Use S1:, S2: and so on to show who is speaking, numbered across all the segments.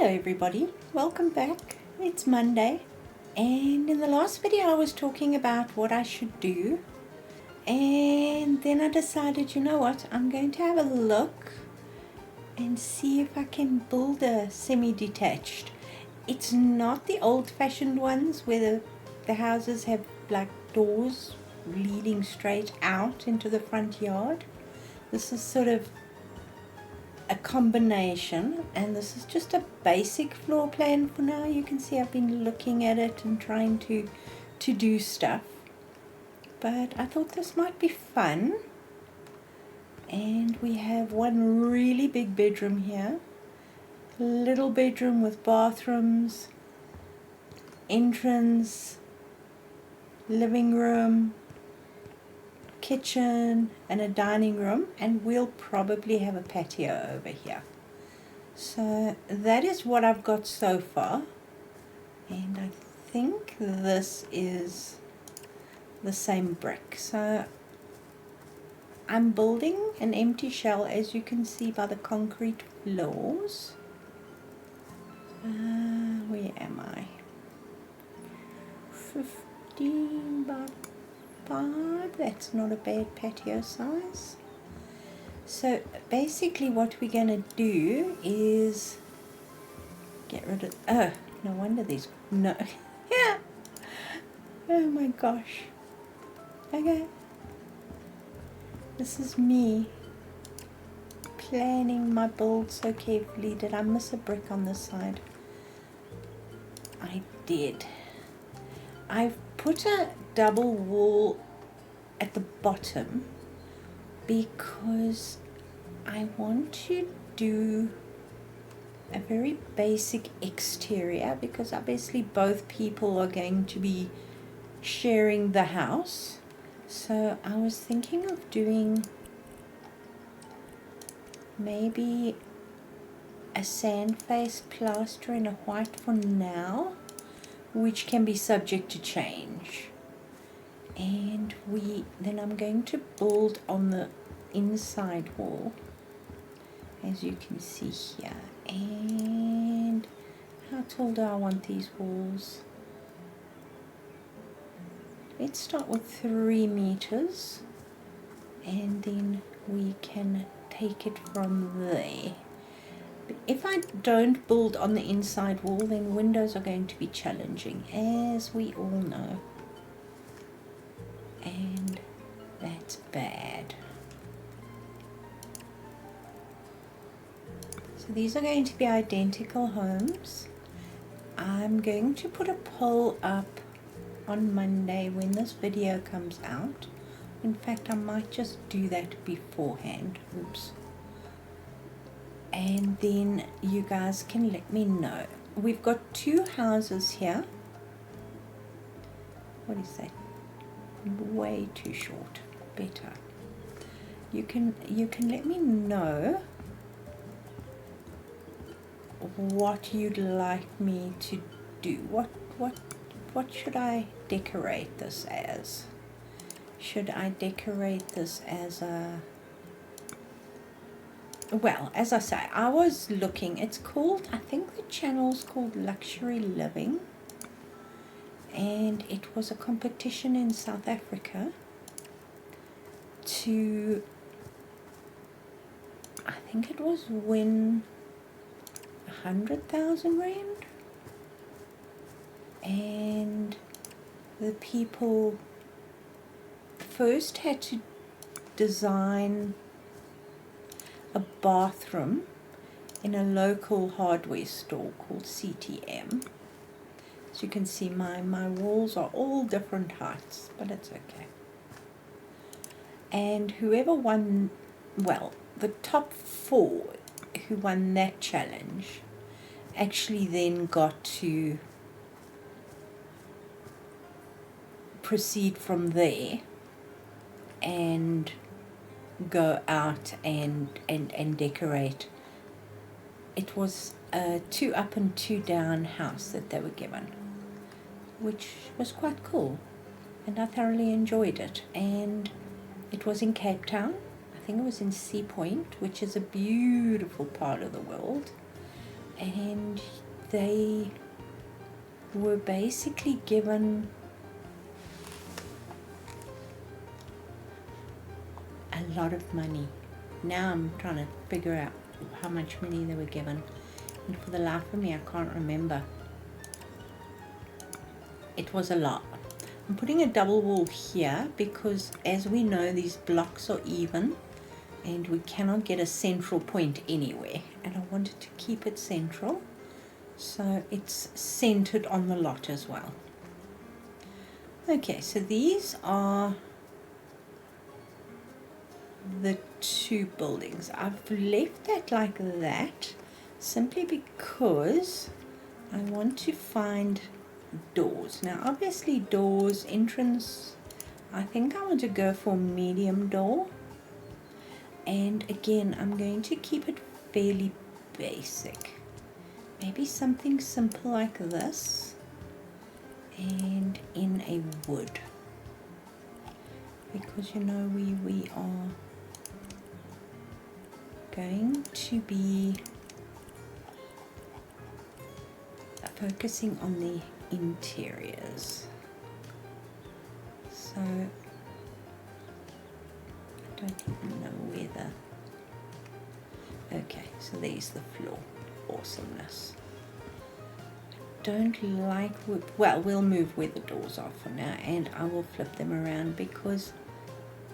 S1: Hello everybody, welcome back. It's Monday, and in the last video I was talking about what I should do, and then I decided, you know what, I'm going to have a look and see if I can build a semi-detached. It's not the old-fashioned ones where the houses have like doors leading straight out into the front yard. This is sort of a combination, and this is just a basic floor plan for now. You can see I've been looking at it and trying to do stuff, but I thought this might be fun. And we have one really big bedroom here, little bedroom with bathrooms, entrance, living room, kitchen, and a dining room, and we'll probably have a patio over here. So that is what I've got so far, and I think this is the same brick. So I'm building an empty shell, as you can see by the concrete floors. Where am I? 15 by 5, that's not a bad patio size. So basically what we're going to do is get rid of, oh, no wonder there's no, yeah, oh my gosh. Okay, this is me planning my build so carefully. Did I miss a brick on this side? I did. I've put a double wall at the bottom because I want to do a very basic exterior, because obviously both people are going to be sharing the house. So I was thinking of doing maybe a sand face plaster and a white for now, which can be subject to change. And then I'm going to build on the inside wall, as you can see here. And how tall do I want these walls? Let's start with 3 meters, and then we can take it from there. If I don't build on the inside wall, then windows are going to be challenging, as we all know, and that's bad. So these are going to be identical homes. I'm going to put a poll up on Monday when this video comes out. In fact, I might just do that beforehand. Oops. And then you guys can let me know. We've got 2 houses here. What is that? Way too short. Better. You can let me know what you'd like me to do. What should I decorate this as? Should I decorate this as a, well, as I say, I was looking, it's called, I think the channel's called Luxury Living, and it was a competition in South Africa to, I think it was win 100,000 rand, and the people first had to design a bathroom in a local hardware store called CTM. As you can see, my walls are all different heights, but it's okay. And whoever won, well, the top 4 who won that challenge actually then got to proceed from there and go out and decorate. It was a 2 up and 2 down house that they were given, which was quite cool, and I thoroughly enjoyed it. And it was in Cape Town. I think it was in Sea Point, which is a beautiful part of the world, and they were basically given a lot of money. Now I'm trying to figure out how much money they were given, and for the life of me I can't remember. It was a lot. I'm putting a double wall here because, as we know, these blocks are even and we cannot get a central point anywhere, and I wanted to keep it central so it's centered on the lot as well. Okay, so these are the two buildings. I've left that like that simply because I want to find doors. Now obviously doors, entrance, I think I want to go for medium door, and again I'm going to keep it fairly basic, maybe something simple like this and in a wood, because you know we are going to be focusing on the interiors. So I don't even know where the, okay, so there's the floor. Awesomeness. Don't like, well, we'll move where the doors are for now, and I will flip them around because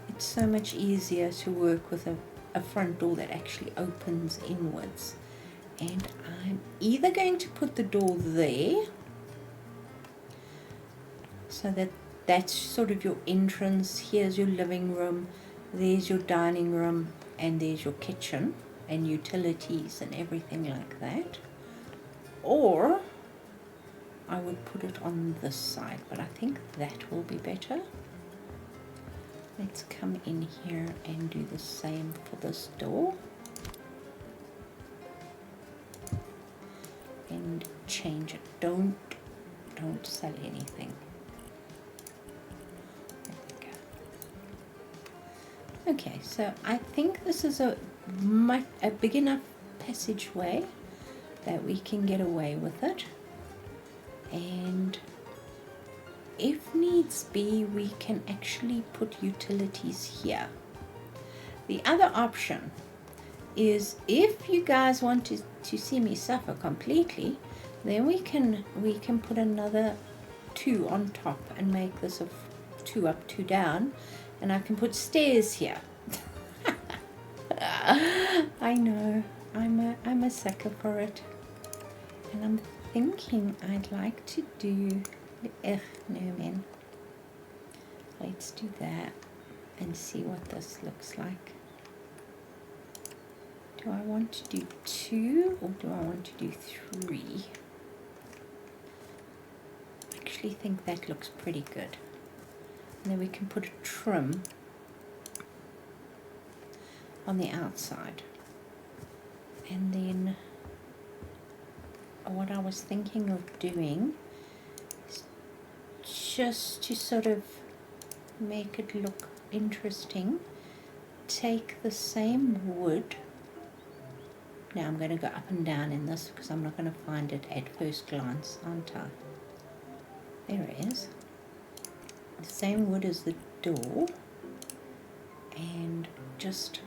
S1: it's so much easier to work with a front door that actually opens inwards. And I'm either going to put the door there so that that's sort of your entrance. Here's your living room, there's your dining room, and there's your kitchen and utilities and everything like that. Or I would put it on this side, but I think that will be better. Let's come in here and do the same for this door. And change it. Don't sell anything. There we go. Okay, so I think this is a big enough passageway that we can get away with it, and if needs be we can actually put utilities here. The other option is, if you guys want to see me suffer completely, then we can put another 2 on top and make this a 2 up, 2 down, and I can put stairs here. I know, I'm a sucker for it, and I'm thinking I'd like to do, no man, let's do that and see what this looks like. Do I want to do 2 or do I want to do 3? I actually think that looks pretty good. And then we can put a trim on the outside. And then what I was thinking of doing is just to sort of make it look interesting, take the same wood. Now I'm going to go up and down in this because I'm not going to find it at first glance, aren't I? There it is. The same wood as the door, and just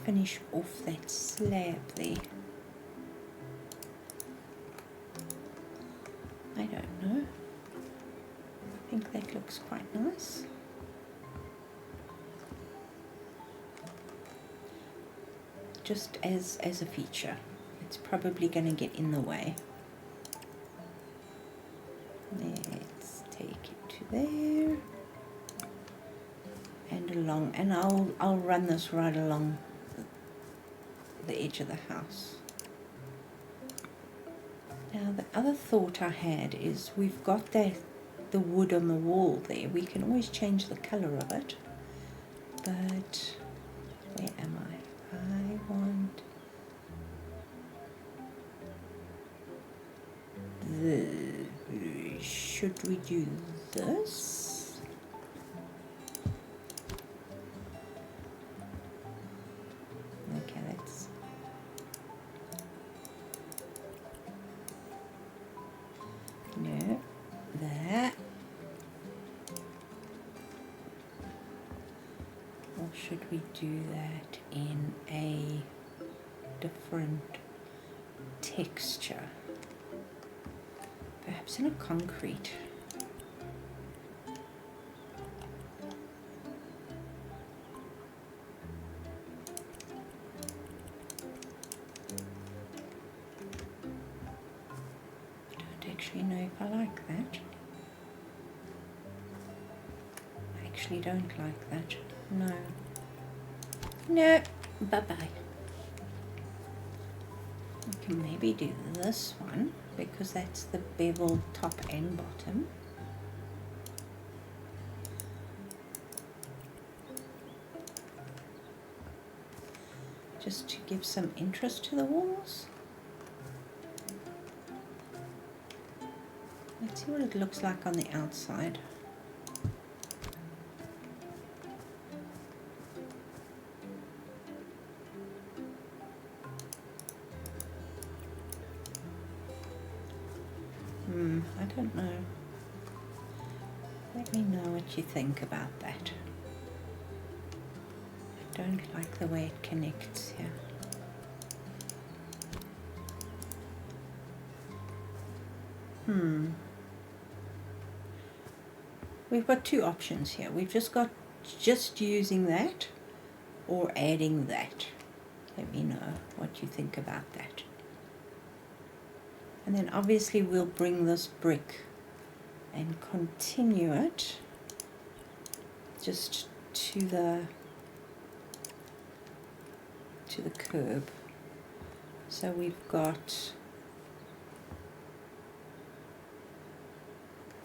S1: finish off that slab there. I don't know. I think that looks quite nice. Just as a feature. It's probably going to get in the way. Let's take it to there and along, and I'll run this right along the edge of the house. Now the other thought I had is, we've got the wood on the wall there. We can always change the color of it, but where am I? I want should we do this? Okay, should we do that in a different texture? Perhaps in a concrete. I don't actually know if I like that. I actually don't like that. No. No. Bye-bye. We can maybe do this one because that's the bevel top and bottom. Just to give some interest to the walls. Let's see what it looks like on the outside. I don't know. Let me know what you think about that. I don't like the way it connects here. We've got two options here. We've just got using that or adding that. Let me know what you think about that. And then obviously we'll bring this brick and continue it just to the curb. So we've got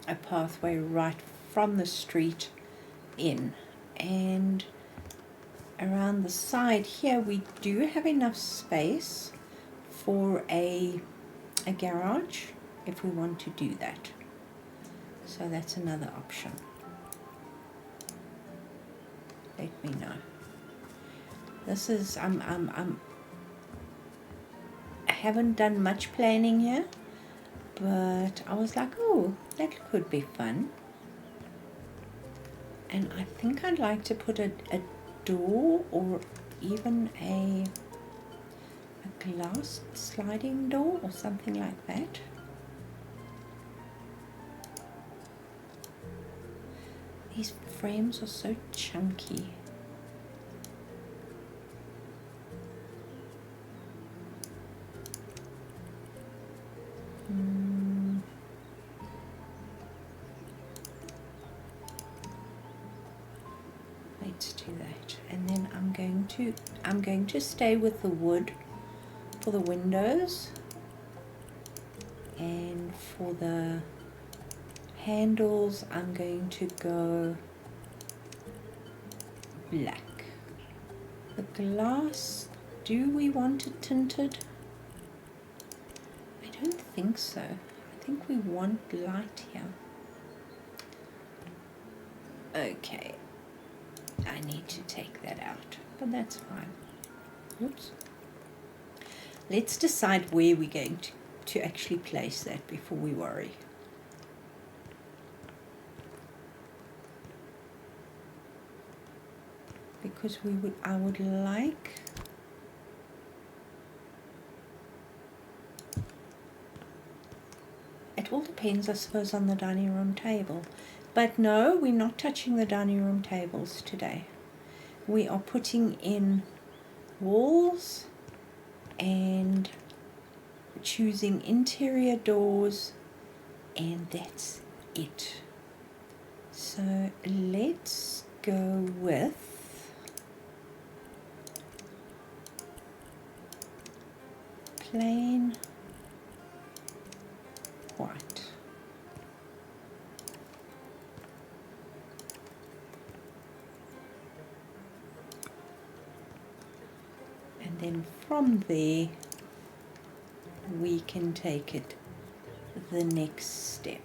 S1: a pathway right from the street in, and around the side here we do have enough space for a garage if we want to do that. So that's another option. Let me know. This is I haven't done much planning here, but I was like, oh, that could be fun. And I think I'd like to put a door or even a glass sliding door or something like that. These frames are so chunky. Let's do that, and then I'm going to stay with the wood for the windows, and for the handles I'm going to go black. The glass, do we want it tinted? I don't think so. I think we want light here. Okay, I need to take that out, but that's fine. Oops. Let's decide where we're going to actually place that before we worry. Because I would like it all depends, I suppose, on the dining room table. But no, we're not touching the dining room tables today. We are putting in walls and choosing interior doors, and that's it. So let's go with plain white. And then from there we can take it the next step.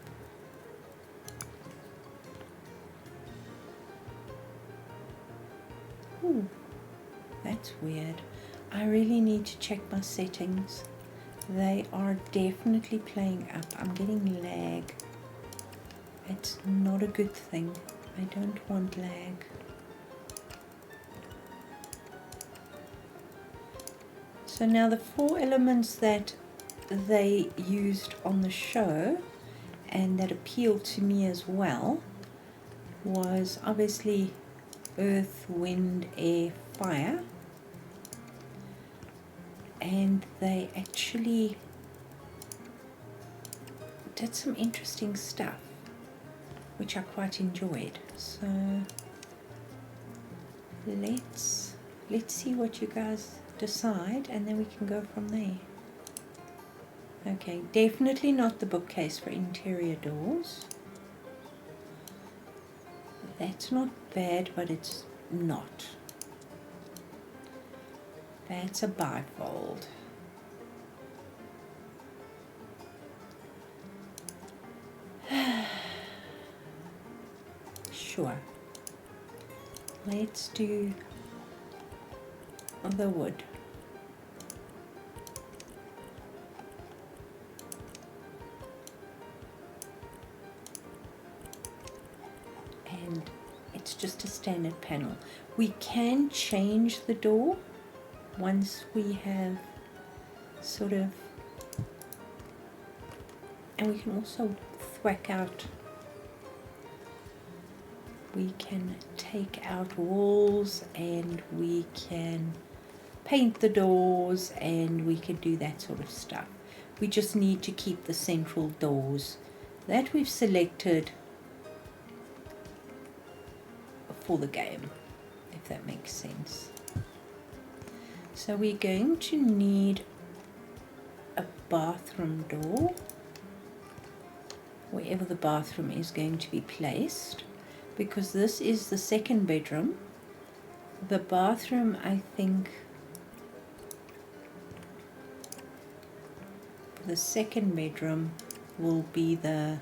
S1: Ooh, that's weird. I really need to check my settings. They are definitely playing up. I'm getting lag. It's not a good thing. I don't want lag. So now the 4 elements that they used on the show and that appealed to me as well was obviously earth, wind, air, fire, and they actually did some interesting stuff which I quite enjoyed. So let's see what you guys decide, and then we can go from there. Okay, definitely not the bookcase for interior doors. That's not bad, but it's not. That's a bifold. Sure. Let's do the wood. And it's just a standard panel. We can change the door once we have sort of, and we can also thwack out, we can take out walls and we can paint the doors and we can do that sort of stuff. We just need to keep the central doors that we've selected for the game, if that makes sense. So we're going to need a bathroom door wherever the bathroom is going to be placed, because this is the second bedroom. The bathroom, I think, the second bedroom will be the,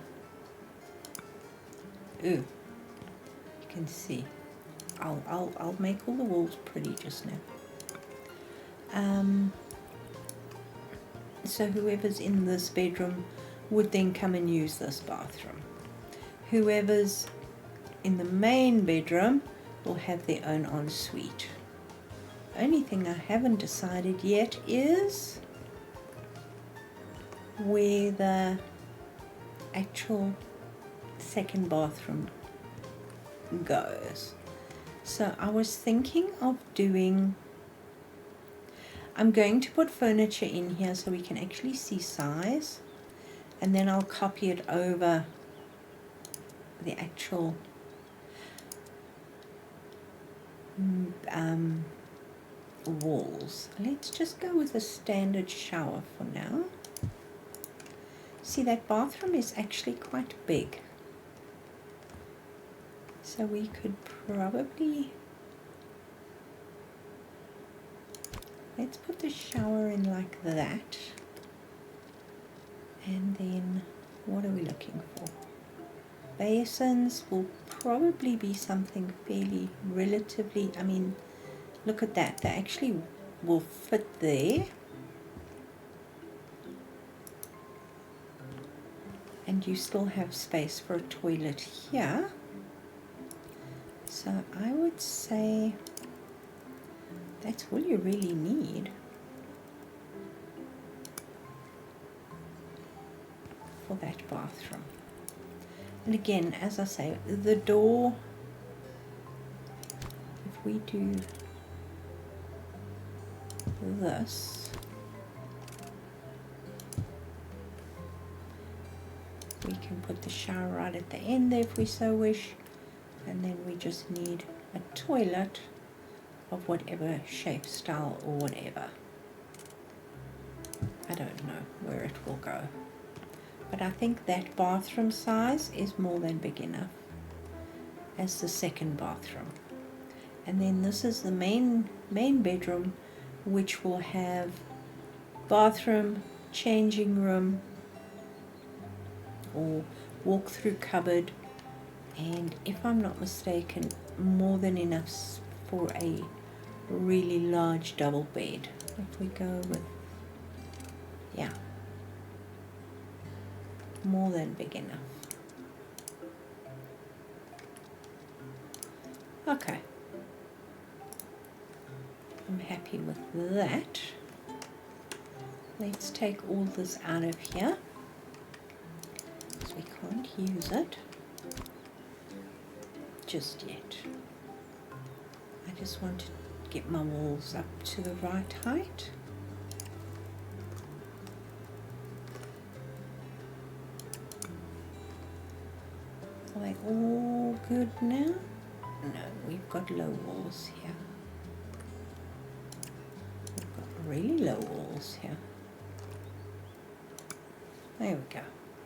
S1: you can see, I'll make all the walls pretty just now. So whoever's in this bedroom would then come and use this bathroom. Whoever's in the main bedroom will have their own ensuite. Only thing I haven't decided yet is where the actual second bathroom goes. So I was thinking of doing, I'm going to put furniture in here so we can actually see size, and then I'll copy it over the actual walls. Let's just go with a standard shower for now. See, that bathroom is actually quite big, so we could probably, let's put the shower in like that, and then what are we looking for? Basins will probably be something fairly relatively, I mean, look at that, they actually will fit there. And you still have space for a toilet here. So I would say that's all you really need for that bathroom. And again, as I say, the door, if we do this, we can put the shower right at the end there if we so wish, and then we just need a toilet of whatever shape, style, or whatever. I don't know where it will go, but I think that bathroom size is more than big enough as the second bathroom. And then this is the main bedroom, which will have bathroom, changing room, or walk-through cupboard, and if I'm not mistaken, more than enough for a really large double bed. If we go with, yeah, more than big enough. Okay, I'm happy with that. let's take all this out of here, because we can't use it just yet. I just want to get my walls up to the right height. Are they all good now? No, we've got low walls here. We've got really low walls here. There we go.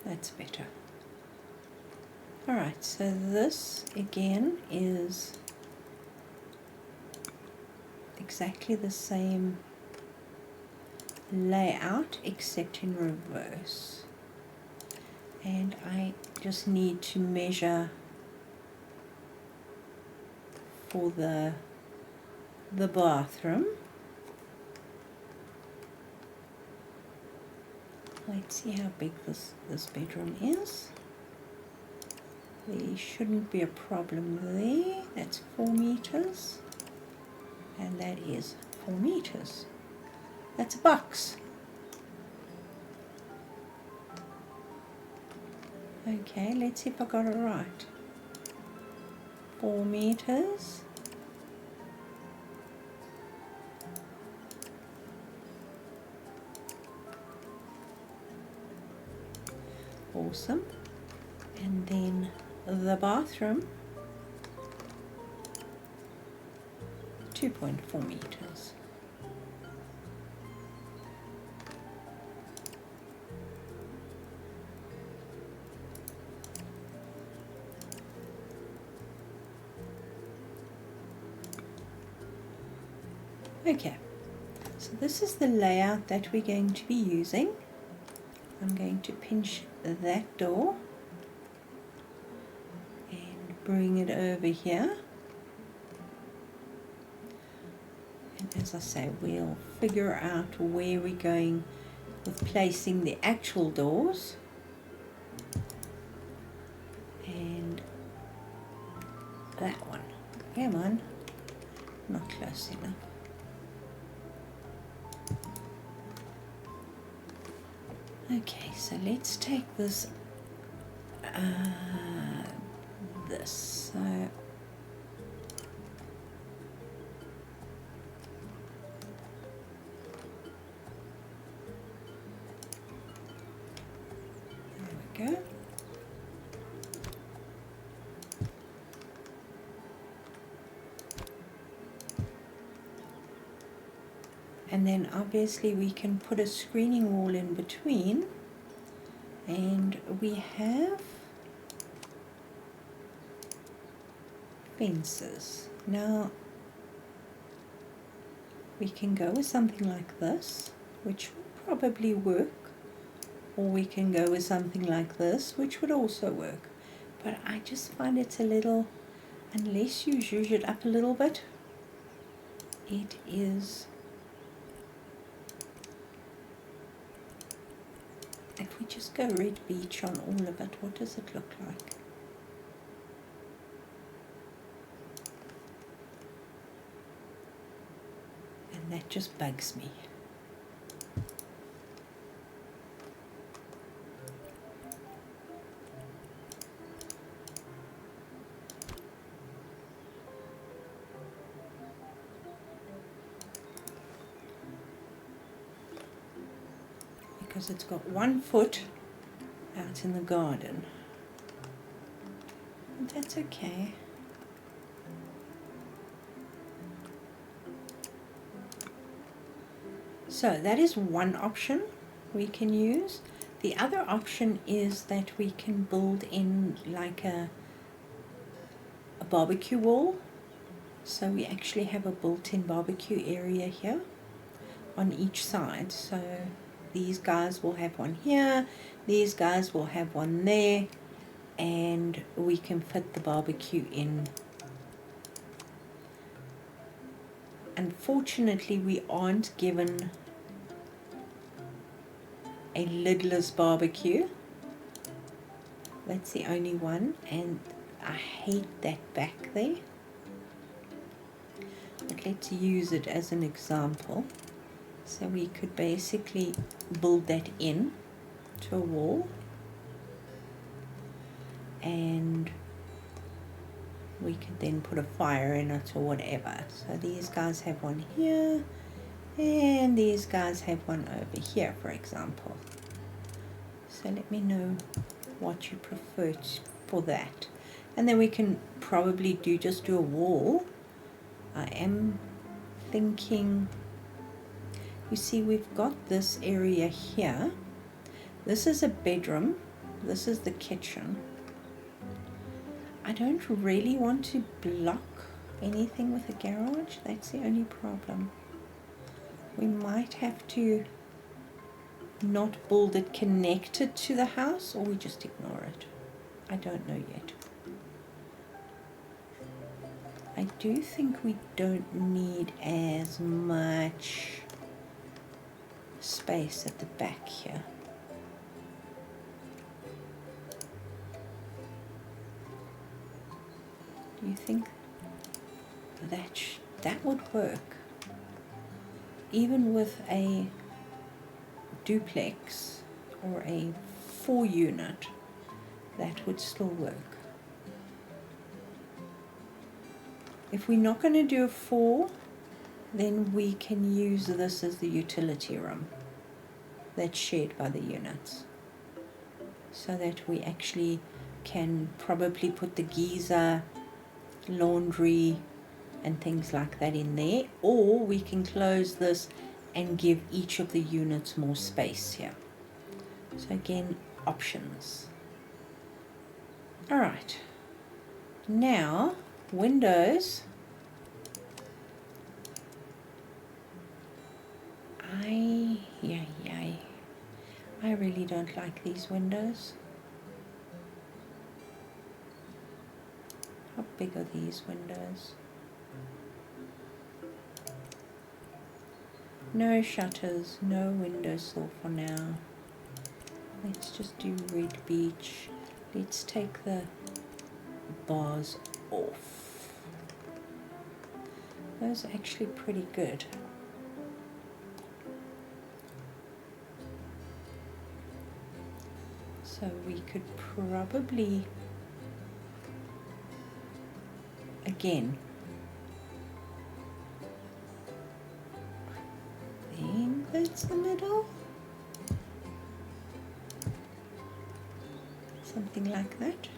S1: That's better. Alright, so this again is exactly the same layout except in reverse. And I just need to measure for the bathroom. Let's see how big this bedroom is. There shouldn't be a problem there. That's 4 meters. And that is 4 meters. That's a box. Okay, let's see if I got it right. 4 meters. Awesome. And then the bathroom, 2.4 meters. Okay, so this is the layout that we're going to be using. I'm going to pinch that door and bring it over here. And as I say, we'll figure out where we're going with placing the actual doors. And that one. Come on. Not close enough. Okay, so let's take this, so there we go. And then obviously we can put a screening wall in between, and we have fences. Now we can go with something like this, which would probably work, or we can go with something like this, which would also work. But I just find it's a little, unless you zhuzh it up a little bit, it is, if we just go red beach on all of it, what does it look like? And that just bugs me. Because it's got 1 foot out in the garden. And that's okay. So that is one option we can use. The other option is that we can build in like a barbecue wall. So we actually have a built-in barbecue area here on each side. So these guys will have one here, these guys will have one there, and we can fit the barbecue in. Unfortunately, we aren't given a lidless barbecue. That's the only one, and I hate that back there. But let's use it as an example. So we could basically build that in to a wall, and we could then put a fire in it or whatever. So these guys have one here, and these guys have one over here, for example. So let me know what you prefer for that. And then we can probably just do a wall. I am thinking, you see, we've got this area here. This is a bedroom. This is the kitchen. I don't really want to block anything with a garage. That's the only problem. We might have to not build it connected to the house, or we just ignore it. I don't know yet. I do think we don't need as much space at the back here. Do you think that would work? Even with a duplex or a 4-unit, that would still work. If we're not going to do a 4, then we can use this as the utility room that's shared by the units, so that we actually can probably put the geyser, laundry and things like that in there, or we can close this and give each of the units more space here. So again, options. Alright, now windows. I really don't like these windows. How big are these windows? No shutters, no windowsill for now. Let's just do red beach. Let's take the bars off. Those are actually pretty good. So we could probably, again, I think that's the middle. Something like that.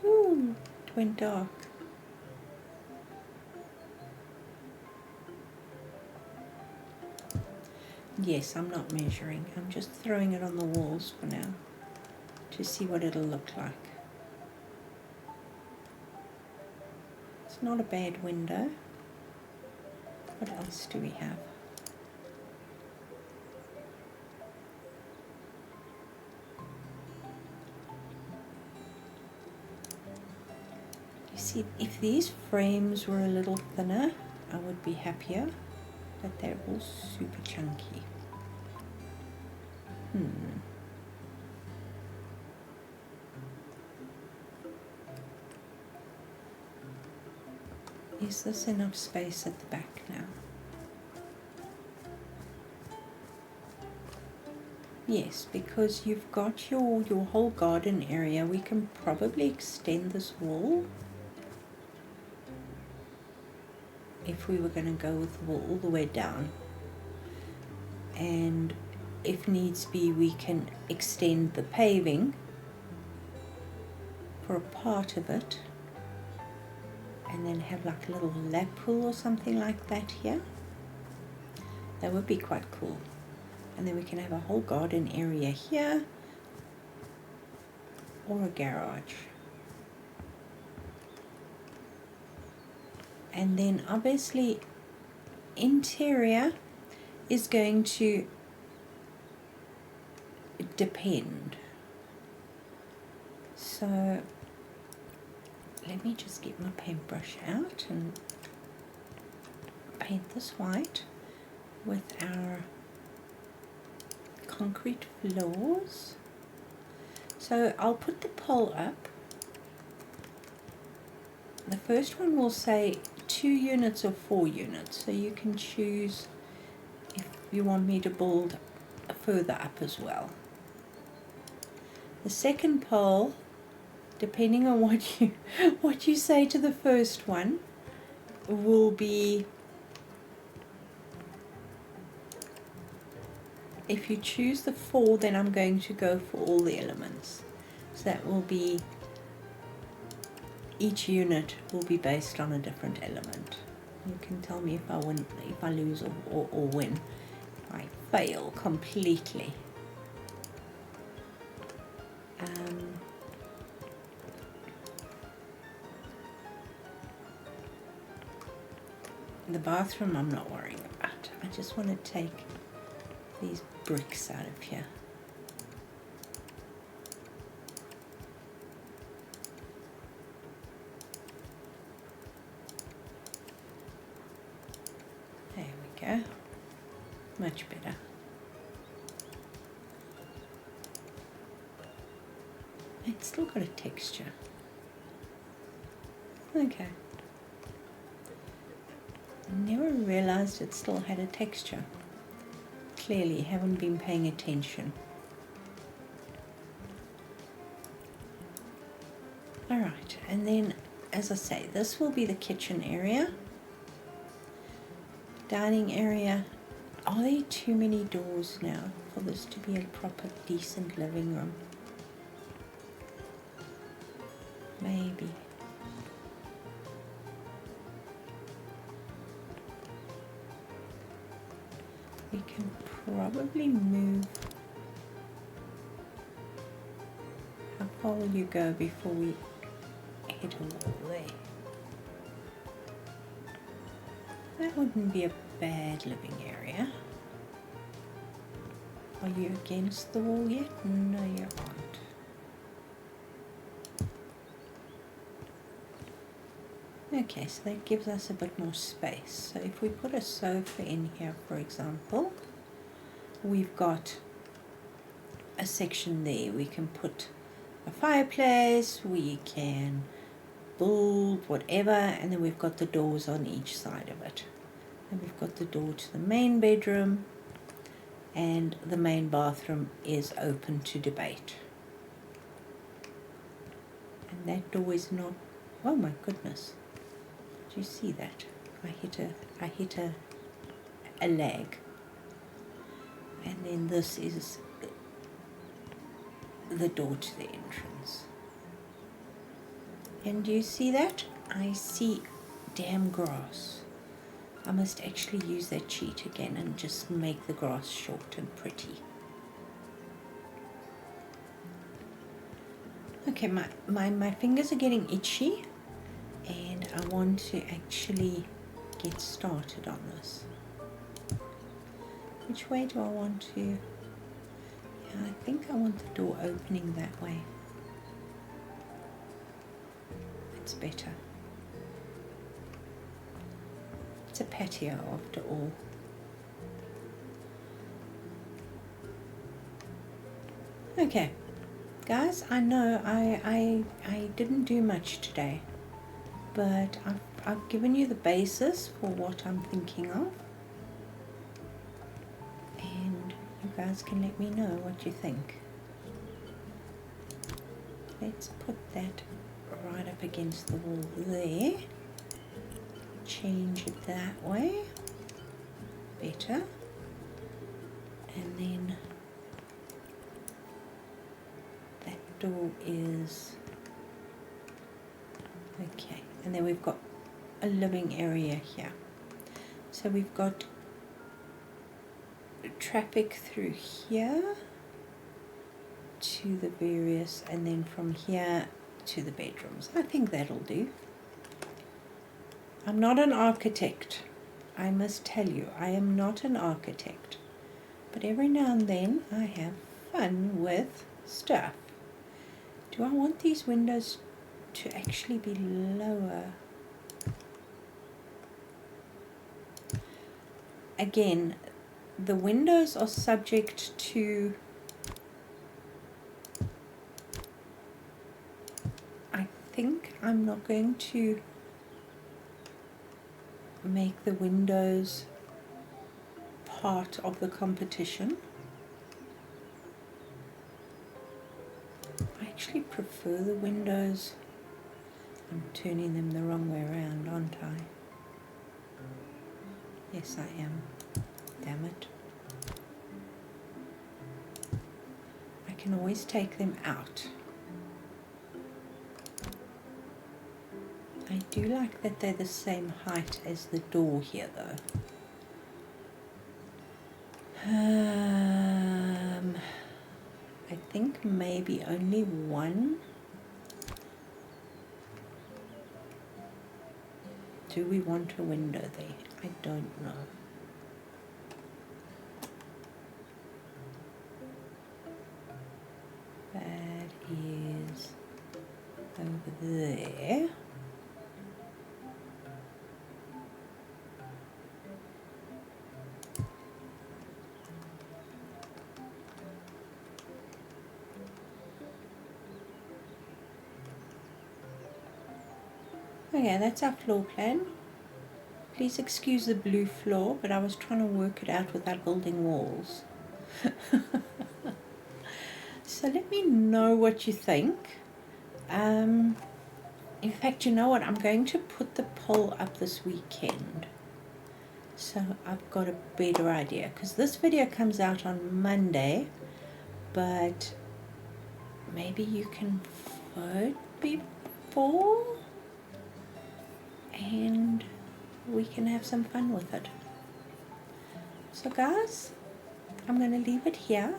S1: Ooh, it went dark. Yes, I'm not measuring. I'm just throwing it on the walls for now to see what it'll look like. It's not a bad window. What else do we have? You see, if these frames were a little thinner, I would be happier, but they're all super chunky. Is this enough space at the back now? Yes, because you've got your whole garden area. We can probably extend this wall if we were going to go with the wall all the way down. And if needs be, we can extend the paving for a part of it, and then have like a little lap pool or something like that here. That would be quite cool. And then we can have a whole garden area here, or a garage. And then obviously interior is going to depend. So let me just get my paintbrush out and paint this white with our concrete floors. So I'll put the poll up. The first one will say 2 units or 4 units, so you can choose if you want me to build further up as well. The second pole, depending on what you say to the first one, will be, if you choose the 4, then I'm going to go for all the elements. So that will be, each unit will be based on a different element. You can tell me if I win, if I lose or win. If I fail completely. The bathroom I'm not worrying about. I just want to take these bricks out of here. There we go. Much better. It's still got a texture. Okay. Never realized it still had a texture. Clearly haven't been paying attention. Alright, and then as I say, this will be the kitchen area. Dining area. Are there too many doors now for this to be a proper decent living room? Maybe. We can probably move. How far will you go before we hit a wall there? That wouldn't be a bad living area. Are you against the wall yet? No, you aren't. Okay, so that gives us a bit more space. So if we put a sofa in here, for example, we've got a section there. We can put a fireplace, we can build whatever, and then we've got the doors on each side of it. And we've got the door to the main bedroom, and the main bathroom is open to debate. And that door is not, oh my goodness. Did you see that? I hit a lag. And then this is the door to the entrance. And do you see that? I see damn grass. I must actually use that cheat again and just make the grass short and pretty. Okay, my fingers are getting itchy. And I want to actually get started on this. Which way do I want to? Yeah, I think I want the door opening that way. It's better. It's a patio after all. Okay, guys, I know I didn't do much today. But I've given you the basis for what I'm thinking of, and you guys can let me know what you think. Let's put that right up against the wall there, change it that way, better, and then that door is okay. And then we've got a living area here. So we've got traffic through here to the various, and then from here to the bedrooms. I think that'll do. I'm not an architect. I must tell you, I am not an architect. But every now and then I have fun with stuff. Do I want these windows to actually be lower? Again, the windows are subject to, I think I'm not going to make the windows part of the competition. I actually prefer the windows. I'm turning them the wrong way around, aren't I? Yes, I am. Damn it. I can always take them out. I do like that they're the same height as the door here, though. I think maybe only one. Do we want a window there? I don't know. That is over there. Okay, that's our floor plan. Please excuse the blue floor, but I was trying to work it out without building walls. So let me know what you think. In fact, you know what? I'm going to put the poll up this weekend. So I've got a better idea, because this video comes out on Monday, but maybe you can vote before and we can have some fun with it. So guys, I'm going to leave it here.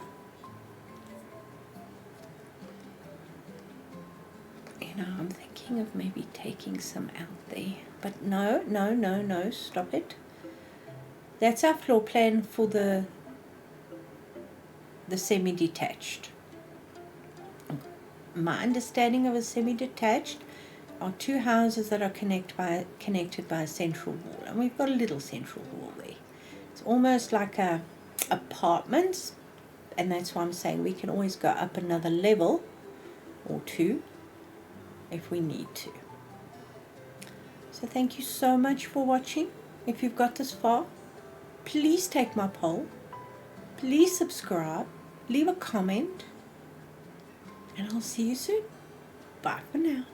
S1: You know, I'm thinking of maybe taking some out there, but no, stop it. That's our floor plan for the semi-detached. My understanding of a semi-detached are two houses that are connected by a central wall, and we've got a little central wall there. It's almost like a apartments, and that's why I'm saying we can always go up another level or two if we need to. So thank you so much for watching. If you've got this far, please take my poll, please subscribe, leave a comment, and I'll see you soon. Bye for now.